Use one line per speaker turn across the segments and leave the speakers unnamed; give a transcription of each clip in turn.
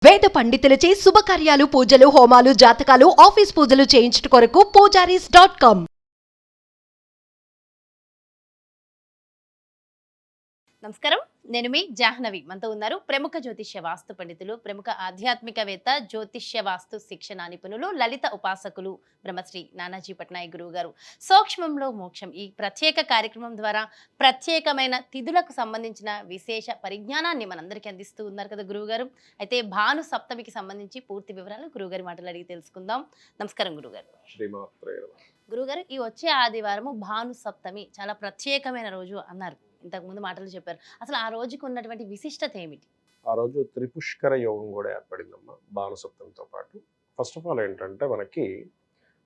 వేద పండితులచే శుభకార్యాలు పూజలు హోమాలు జాతకాలు ఆఫీస్ పూజలు చేయించుట కొరకు పూజారీస్.com.
నమస్కారం, నేను మీ జాహ్నవి. మనతో ఉన్నారు ప్రముఖ జ్యోతిష్య వాస్తు పండితులు, ప్రముఖ ఆధ్యాత్మికవేత్త, జ్యోతిష్య వాస్తు శిక్షణ నిపుణులు, లలిత ఉపాసకులు బ్రహ్మశ్రీ నానాజీ పట్నాయక్ గురువు గారు. సూక్ష్మంలో మోక్షం ఈ ప్రత్యేక కార్యక్రమం ద్వారా ప్రత్యేకమైన తిథులకు సంబంధించిన విశేష పరిజ్ఞానాన్ని మనందరికీ అందిస్తూ ఉన్నారు కదా గురువుగారు. అయితే భాను సప్తమికి సంబంధించి పూర్తి వివరాలు గురువుగారి మాటలు అడిగి తెలుసుకుందాం. నమస్కారం గురుగారు. గురుగారు, ఈ వచ్చే ఆదివారము భాను సప్తమి చాలా ప్రత్యేకమైన రోజు అన్నారు, ఇంతకుముందు మాటలు చెప్పారు. అసలు ఆ రోజుకు ఉన్నటువంటి విశిష్టత ఏమిటి?
ఆ రోజు త్రిపుష్కర యోగం కూడా ఏర్పడిందమ్మా భానుసప్తంతో పాటు. ఫస్ట్ ఆఫ్ ఆల్ ఏంటంటే మనకి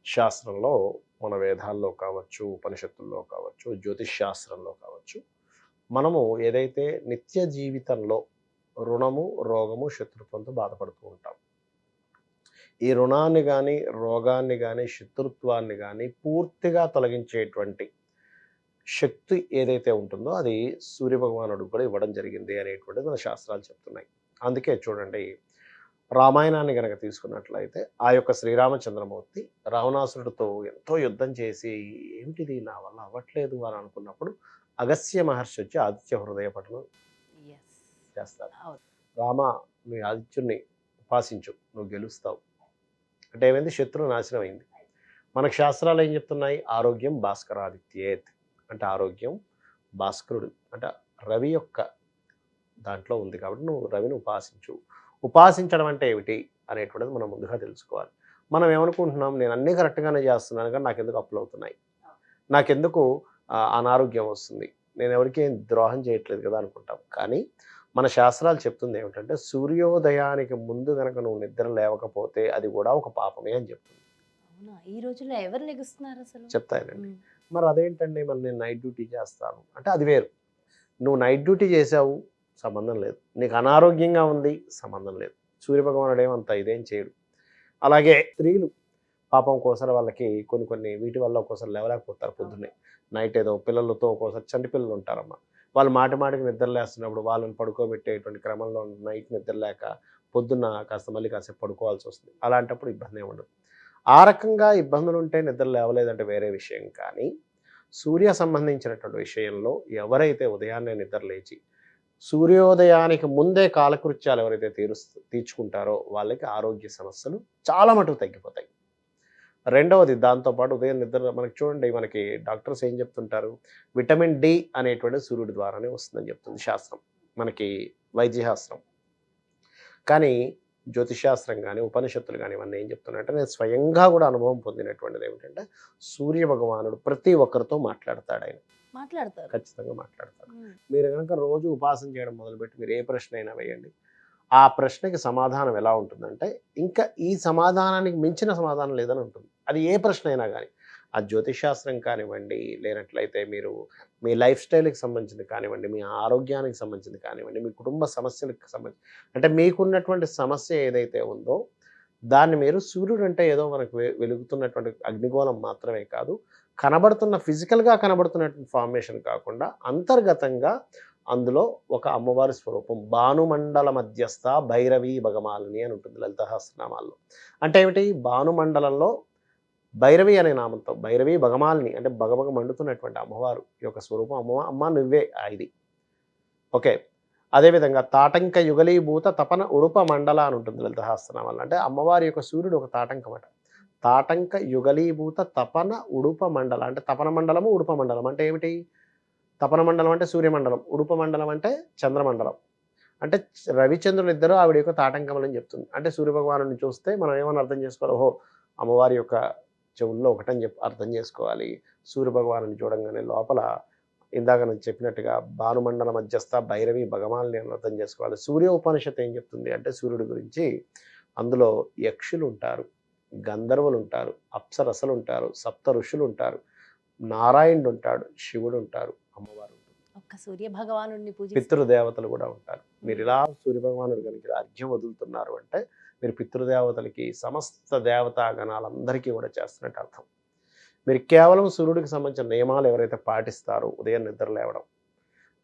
శాస్త్రంలో, మన వేదాల్లో కావచ్చు, ఉపనిషత్తుల్లో కావచ్చు, జ్యోతిష్ శాస్త్రంలో కావచ్చు, మనము ఏదైతే నిత్య జీవితంలో రుణము, రోగము, శత్రుత్వంతో బాధపడుతూ ఉంటాం, ఈ రుణాన్ని కానీ, రోగాన్ని కానీ, శత్రుత్వాన్ని కానీ పూర్తిగా తొలగించేటువంటి శక్తి ఏదైతే ఉంటుందో అది సూర్యభగవానుడికి కూడా ఇవ్వడం జరిగింది అనేటువంటిది మన శాస్త్రాలు చెప్తున్నాయి. అందుకే చూడండి, రామాయణాన్ని కనుక తీసుకున్నట్లయితే ఆ యొక్క శ్రీరామచంద్రమూర్తి రావణాసురుడితో ఎంతో యుద్ధం చేసి ఏమిటిది నా వల్ల అవ్వట్లేదు అని అనుకున్నప్పుడు అగస్త్య మహర్షి వచ్చి ఆదిత్య హృదయ పఠనం చేస్తారు. రామ, నువ్వు ఆదిత్యుడిని ఉపాసించు, నువ్వు గెలుస్తావు అంటే ఏమైంది? శత్రువు నాశనం అయింది. మనకు శాస్త్రాలు ఏం చెప్తున్నాయి? ఆరోగ్యం భాస్కరాదిత్యేత్ అంటే ఆరోగ్యం భాస్కరుడు అంటే రవి యొక్క దాంట్లో ఉంది కాబట్టి నువ్వు రవిని ఉపాసించు. ఉపాసించడం అంటే ఏమిటి అనేటువంటిది మనం ముందుగా తెలుసుకోవాలి. మనం ఏమనుకుంటున్నాం, నేను అన్నీ కరెక్ట్గానే చేస్తున్నాను కానీ నాకెందుకు అప్పులు అవుతున్నాయి, నాకెందుకు అనారోగ్యం వస్తుంది, నేను ఎవరికి ద్రోహం చేయట్లేదు కదా అనుకుంటాం. కానీ మన శాస్త్రాలు చెప్తుంది ఏమిటంటే సూర్యోదయానికి ముందు కనుక నువ్వు నిద్ర లేవకపోతే అది కూడా ఒక పాపమే అని చెప్తుంది.
ఈ రోజుల్లో ఎవరు లెగుస్తున్నారు అసలు?
చెప్తానండి. మరి అదేంటండి, మరి నేను నైట్ డ్యూటీ చేస్తాను అంటే అది వేరు. నువ్వు నైట్ డ్యూటీ చేసావు, సంబంధం లేదు. నీకు అనారోగ్యంగా ఉంది, సంబంధం లేదు. సూర్యభగవానుడు ఏమంత ఇదేం చేయడు. అలాగే స్త్రీలు పాపం ఒక్కోసారి వాళ్ళకి కొన్ని వీటి వల్ల ఒక్కోసారి లేవలేకపోతారు పొద్దున్నే. నైట్ ఏదో పిల్లలతో ఒక్కోసారి చంటి పిల్లలు ఉంటారమ్మా, వాళ్ళు మాటికి నిద్రలేస్తున్నప్పుడు వాళ్ళని పడుకోబెట్టేటువంటి క్రమంలో నైట్ నిద్రలేక పొద్దున్న మళ్ళీ కాసేపు పడుకోవాల్సి వస్తుంది. అలాంటప్పుడు ఇబ్బంది ఏమి ఉండదు. ఆ రకంగా ఇబ్బందులు ఉంటే నిద్ర లేవలేదంటే వేరే విషయం. కానీ సూర్య సంబంధించినటువంటి విషయంలో ఎవరైతే ఉదయాన్నే నిద్ర లేచి సూర్యోదయానికి ముందే కాలకృత్యాలు ఎవరైతే తీర్చుకుంటారో వాళ్ళకి ఆరోగ్య సమస్యలు చాలా మటుకు తగ్గిపోతాయి. రెండవది, దాంతోపాటు ఉదయం నిద్ర మనకి చూడండి, మనకి డాక్టర్స్ ఏం చెప్తుంటారు, విటమిన్ డి అనేటువంటి సూర్యుడి ద్వారానే వస్తుందని చెప్తుంది శాస్త్రం, మనకి వైద్యశాస్త్రం. కానీ జ్యోతిశాస్త్రం కానీ, ఉపనిషత్తులు కానీ ఇవన్నీ ఏం చెప్తున్నాయంటే, నేను స్వయంగా కూడా అనుభవం పొందినటువంటిది ఏమిటంటే సూర్య భగవానుడు ప్రతి ఒక్కరితో మాట్లాడతాడు. ఆయన ఖచ్చితంగా మాట్లాడతాడు. మీరు కనుక రోజు ఉపాసన చేయడం మొదలుపెట్టి మీరు ఏ ప్రశ్న అయినా వేయండి, ఆ ప్రశ్నకి సమాధానం ఎలా ఉంటుందంటే ఇంకా ఈ సమాధానానికి మించిన సమాధానం లేదని ఉంటుంది. అది ఏ ప్రశ్న అయినా కానీ, ఆ జ్యోతిశాస్త్రం కానివ్వండి, లేనట్లయితే మీరు మీ లైఫ్ స్టైల్కి సంబంధించింది కానివ్వండి, మీ ఆరోగ్యానికి సంబంధించింది కానివ్వండి, మీ కుటుంబ సమస్యలకు సంబంధించి అంటే మీకున్నటువంటి సమస్య ఏదైతే ఉందో దాన్ని మీరు, సూర్యుడు అంటే ఏదో మనకు వెలుగుతున్నటువంటి అగ్నిగోళం మాత్రమే కాదు, కనబడుతున్న ఫిజికల్గా కనబడుతున్నటువంటి ఫార్మేషన్ కాకుండా అంతర్గతంగా అందులో ఒక అమ్మవారి స్వరూపం, భానుమండల మధ్యస్థ భైరవి భగమాలిని అని ఉంటుంది లలిత సహస్రనామాల్లో. అంటే ఏమిటి? భానుమండలంలో భైరవి అనే నామంతో భైరవి భగమాలిని అంటే భగభగ మండుతున్నటువంటి అమ్మవారు యొక్క స్వరూపం. అమ్మ నువ్వే ఇది. ఓకే. అదేవిధంగా తాటంక యుగలీభూత తపన ఉడుప మండల అని ఉంటుంది లలిత సహస్రనామాల్లో. అంటే అమ్మవారి యొక్క సూర్యుడు ఒక తాటంకం అట. తాటంక యుగలీభూత తపన ఉడుప మండల అంటే తపన మండలము, ఉడుప మండలం అంటే ఏమిటి? తపన మండలం అంటే సూర్యమండలం, ఉడుప మండలం అంటే చంద్రమండలం. అంటే రవిచంద్రులు ఇద్దరు ఆవిడ యొక్క తాటంకములని చెప్తుంది. అంటే సూర్యభగవాను చూస్తే మనం ఏమని అర్థం చేసుకోవాలి, ఓహో అమ్మవారి యొక్క చెవుల్లో ఒకటని అర్థం చేసుకోవాలి. సూర్యభగవాను చూడంగానే లోపల ఇందాక నేను చెప్పినట్టుగా భానుమండల మధ్యస్థ భైరవి భగవాన్ని అర్థం చేసుకోవాలి. సూర్య ఉపనిషత్తు ఏం చెప్తుంది అంటే సూర్యుడి గురించి, అందులో యక్షులు ఉంటారు, గంధర్వులు ఉంటారు, అప్సరసలు ఉంటారు, సప్త ఋషులు ఉంటారు, నారాయణుడు ఉంటాడు, శివుడు ఉంటారు, అమ్మవారు ఉంటుంది,
ఒక్క సూర్య భగవానుడిని
పితృదేవతలు కూడా ఉంటారు. మీరు ఇలా సూర్యభగవానుడు కనుక అర్ఘ్యం వదులుతున్నారు అంటే మీరు పితృదేవతలకి, సమస్త దేవతా గణాలందరికీ కూడా చేస్తున్నట్టు అర్థం. మీరు కేవలం సూర్యుడికి సంబంధించిన నియమాలు ఎవరైతే పాటిస్తారో, ఉదయం నిద్ర లేవడం,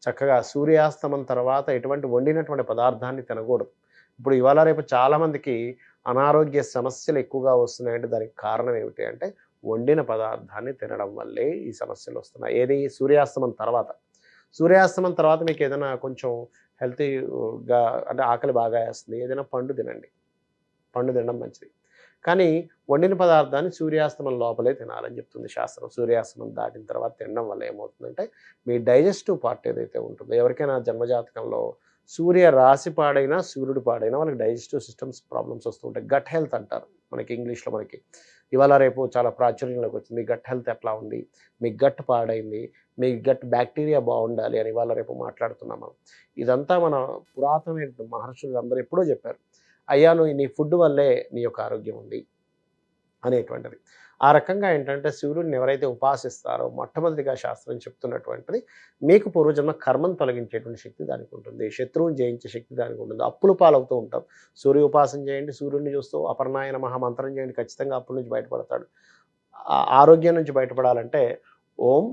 చక్కగా సూర్యాస్తమం తర్వాత ఎటువంటి వండినటువంటి పదార్థాన్ని తినకూడదు, ఇప్పుడు ఇవాళ రేపు చాలామందికి అనారోగ్య సమస్యలు ఎక్కువగా వస్తున్నాయంటే దానికి కారణం ఏమిటి అంటే వండిన పదార్థాన్ని తినడం వల్లే ఈ సమస్యలు వస్తున్నాయి. ఏది సూర్యాస్తమం తర్వాత. సూర్యాస్తమం తర్వాత మీకు ఏదైనా కొంచెం హెల్తీగా అంటే ఆకలి బాగా వేస్తుంది, ఏదైనా పండు తినండి. పండు తినడం మంచిది. కానీ వండిన పదార్థాన్ని సూర్యాస్తమం లోపలే తినాలని చెప్తుంది శాస్త్రం. సూర్యాస్తమం దాటిన తర్వాత తినడం వల్ల ఏమవుతుందంటే మీ డైజెస్టివ్ పార్ట్ ఏదైతే ఉంటుందో, ఎవరికైనా జన్మజాతకంలో సూర్య రాశి పాడైనా సూర్యుడు పాడైనా వాళ్ళకి డైజెస్టివ్ సిస్టమ్స్ ప్రాబ్లమ్స్ వస్తూ ఉంటాయి. గట్ హెల్త్ అంటారు మనకి ఇంగ్లీష్లో. మనకి ఇవాళ రేపు చాలా ప్రాచుర్యంలోకి వచ్చింది. మీ గట్ హెల్త్ ఎట్లా ఉంది, మీ గట్ పాడైంది, మీ గట్ బ్యాక్టీరియా బాగుండాలి అని ఇవాళ రేపు మాట్లాడుతున్నాం మనం. ఇదంతా మన పురాతనమైన మహర్షులు అందరూ ఎప్పుడో చెప్పారు. అయ్యా నువ్వు నీ ఫుడ్ వల్లే నీ యొక్క ఆరోగ్యం ఉంది అనేటువంటిది. ఆ రకంగా ఏంటంటే సూర్యుడిని ఎవరైతే ఉపాసిస్తారో మొట్టమొదటిగా శాస్త్రం చెప్తున్నటువంటిది మీకు పూర్వజన్మ కర్మను తొలగించేటువంటి శక్తి దానికి ఉంటుంది. శత్రువుని జయించే శక్తి దానికి ఉంటుంది. అప్పులు పాలవుతూ ఉంటాం. సూర్య ఉపాసన చేయండి, సూర్యుడిని చూస్తూ అపర్ణాయ నమః మంత్రం చేయండి, ఖచ్చితంగా అప్పుల నుంచి బయటపడతాడు. ఆరోగ్యం నుంచి బయటపడాలంటే ఓం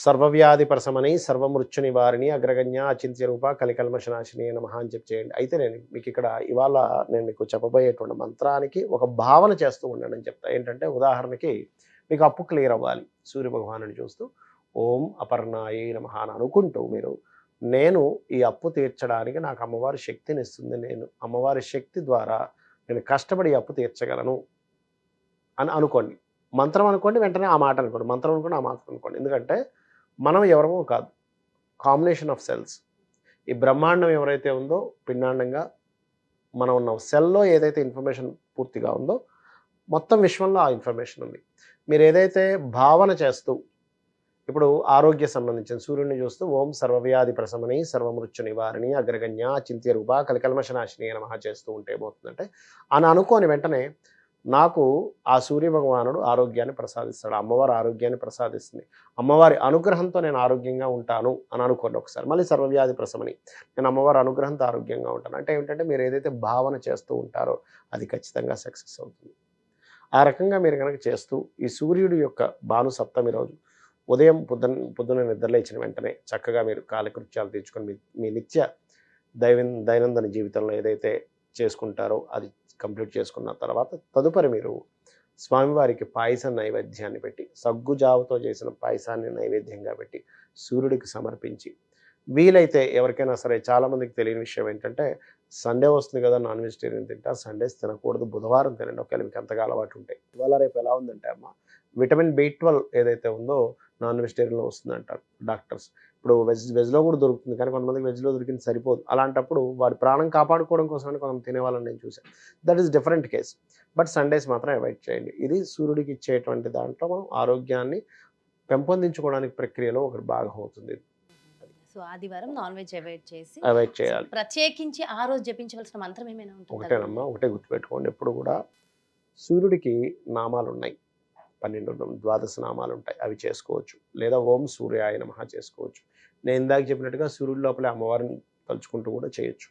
సర్వవ్యాధి ప్రశమని సర్వమృత్యు నివారిణి అగ్రగణ్య అచింత్య రూప కలికల్మషనాశిని నమః అని చెప్పి చేయండి. అయితే నేను మీకు ఇక్కడ ఇవాళ నేను మీకు చెప్పబోయేటువంటి మంత్రానికి ఒక భావన చేస్తూ ఉండండి అని చెప్తా. ఏంటంటే ఉదాహరణకి మీకు అప్పు క్లియర్ అవ్వాలి. సూర్య భగవానుని చూస్తూ ఓం అపర్ణాయే నమః అని అనుకుంటూ మీరు నేను ఈ అప్పు తీర్చడానికి నాకు అమ్మవారి శక్తిని ఇస్తుంది, నేను అమ్మవారి శక్తి ద్వారా నేను కష్టపడి అప్పు తీర్చగలను అని అనుకోండి. మంత్రం అనుకోండి, వెంటనే ఆ మాట అనుకోండి. మంత్రం అనుకోండి, ఆ మాట అనుకోండి. ఎందుకంటే మనం ఎవరమో కాదు, కాంబినేషన్ ఆఫ్ సెల్స్. ఈ బ్రహ్మాండం ఎవరైతే ఉందో పిండాండంగా మనం ఉన్నాం. సెల్లో ఏదైతే ఇన్ఫర్మేషన్ పూర్తిగా ఉందో మొత్తం విశ్వంలో ఆ ఇన్ఫర్మేషన్ ఉంది. మీరు ఏదైతే భావన చేస్తూ ఇప్పుడు ఆరోగ్య సంబంధించిన సూర్యుడిని చూస్తూ ఓం సర్వవ్యాధి ప్రశమని సర్వమృత్యు నివారిణి అగ్రగణ్య చింత్య రూప కలికల్మషనాశిని నమః చేస్తూ ఉంటే ఏమవుతుందంటే అని అనుకోని వెంటనే నాకు ఆ సూర్య భగవానుడు ఆరోగ్యాన్ని ప్రసాదిస్తాడు, అమ్మవారు ఆరోగ్యాన్ని ప్రసాదిస్తుంది, అమ్మవారి అనుగ్రహంతో నేను ఆరోగ్యంగా ఉంటాను అని అనుకోండి ఒకసారి. మళ్ళీ సర్వవ్యాధి ప్రశమని నేను అమ్మవారి అనుగ్రహంతో ఆరోగ్యంగా ఉంటాను అంటే ఏమిటంటే మీరు ఏదైతే భావన చేస్తూ ఉంటారో అది ఖచ్చితంగా సక్సెస్ అవుతుంది. ఆ రకంగా మీరు కనుక చేస్తూ ఈ సూర్యుడి యొక్క భాను సప్తమి రోజు ఉదయం పొద్దున్న నిద్రలేచిన వెంటనే చక్కగా మీరు కాలకృత్యాలు తీర్చుకొని మీ నిత్య దైనందిన జీవితంలో ఏదైతే చేసుకుంటారో అది కంప్లీట్ చేసుకున్న తర్వాత తదుపరి మీరు స్వామివారికి పాయసం నైవేద్యాన్ని పెట్టి సగ్గుజావుతో చేసిన పాయసాన్ని నైవేద్యంగా పెట్టి సూర్యుడికి సమర్పించి వీలైతే ఎవరికైనా సరే చాలామందికి తెలియని విషయం ఏంటంటే సండే వస్తుంది కదా నాన్ వెజిటేరియన్ తింటారు, సండేస్ తినకూడదు, బుధవారం తినండి ఒకవేళ మీకు అంతగా అలవాటు ఉంటాయి. ఇవాళ రేపు ఎలా ఉందంటే అమ్మ విటమిన్ B12 ఏదైతే ఉందో నాన్ వెజిటేరియన్లో వస్తుంది అంటారు డాక్టర్స్. ఇప్పుడు వెజ్లో కూడా దొరుకుతుంది, కానీ కొంతమందికి వెజ్లో దొరికింది సరిపోదు. అలాంటప్పుడు వారి ప్రాణం కాపాడుకోవడం కోసమని కొంత తినేవాళ్ళని నేను చూశాను. That is different case. But Sundays మాత్రం అవాయిడ్ చేయండి. ఇది సూర్యుడికి ఇచ్చేటువంటి దాంట్లో మనం ఆరోగ్యాన్ని పెంపొందించుకోవడానికి ప్రక్రియలో ఒకటి భాగం అవుతుంది.
సో ఆదివారం నాన్ వెజ్ అవాయిడ్ చేసి
అవాయిడ్ చేయాలి.
ప్రత్యేకించి ఆ రోజు జపించవలసిన మంత్రం ఏమైనా ఉంటుంది?
ఒకటేనమ్మా, ఒకటే గుర్తుపెట్టుకోండి. ఎప్పుడు కూడా సూర్యుడికి నామాలు ఉన్నాయి, 12 ద్వాదశ నామాలు ఉంటాయి, అవి చేసుకోవచ్చు. లేదా ఓం సూర్యాయ నమః చేసుకోవచ్చు. నేను ఇందాక చెప్పినట్టుగా సూర్యుడి లోపలే అమ్మవారిని తలుచుకుంటూ కూడా చేయొచ్చు.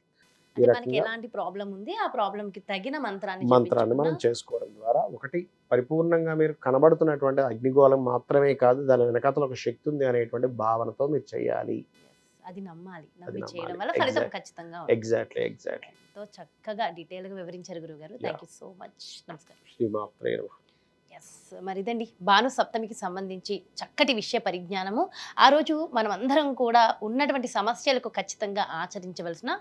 ఈ
మనకి
రకంగా
ఎలాంటి ప్రాబ్లం ఉంది ఆ ప్రాబ్లం కి తగిన మంత్రాన్ని
మనం చేసుకోవడం ద్వారా ఒకటి పరిపూర్ణంగా మీరు కనబడుతున్నటువంటి అగ్నిగోళం మాత్రమే కాదు, దాని వెనకాతల ఒక శక్తి ఉంది అనేటువంటి భావనతో మీరు చేయాలి.
అది నమ్మాలి, నమ్మి చేయడం వల్ల ఫలితం ఖచ్చితంగా ఉంటుంది.
ఎగ్జాక్ట్లీ.
ఎంతో చక్కగా డీటెయిల్ గా వివరించారు గురుగారు. Thank you so much. నమస్కారం.
శ్రీమాత్రే నమః.
ఎస్, మరి ఇదండి భాను సప్తమికి సంబంధించి చక్కటి విషయ పరిజ్ఞానము. ఆ రోజు మనం అందరం కూడా ఉన్నటువంటి సమస్యలకు ఖచ్చితంగా ఆచరించవలసిన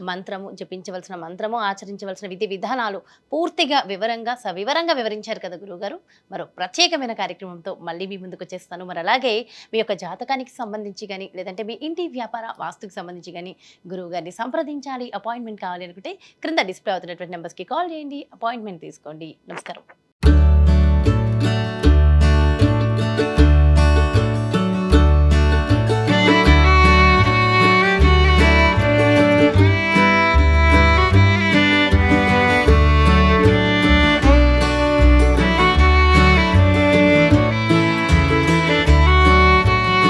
మంత్రము, జపించవలసిన మంత్రము, ఆచరించవలసిన విధి విధానాలు పూర్తిగా వివరంగా సవివరంగా వివరించారు కదా గురువుగారు. మరో ప్రత్యేకమైన కార్యక్రమంతో మళ్ళీ మీ ముందుకు వచ్చేస్తాను. మరి అలాగే మీ యొక్క జాతకానికి సంబంధించి కానీ లేదంటే మీ ఇంటి వ్యాపార వాస్తుకి సంబంధించి కానీ గురువు గారిని సంప్రదించాలి, అపాయింట్మెంట్ కావాలి అనుకుంటే క్రింద డిస్ప్లే అవుతున్నటువంటి నెంబర్స్కి కాల్ చేయండి, అపాయింట్మెంట్ తీసుకోండి. నమస్కారం.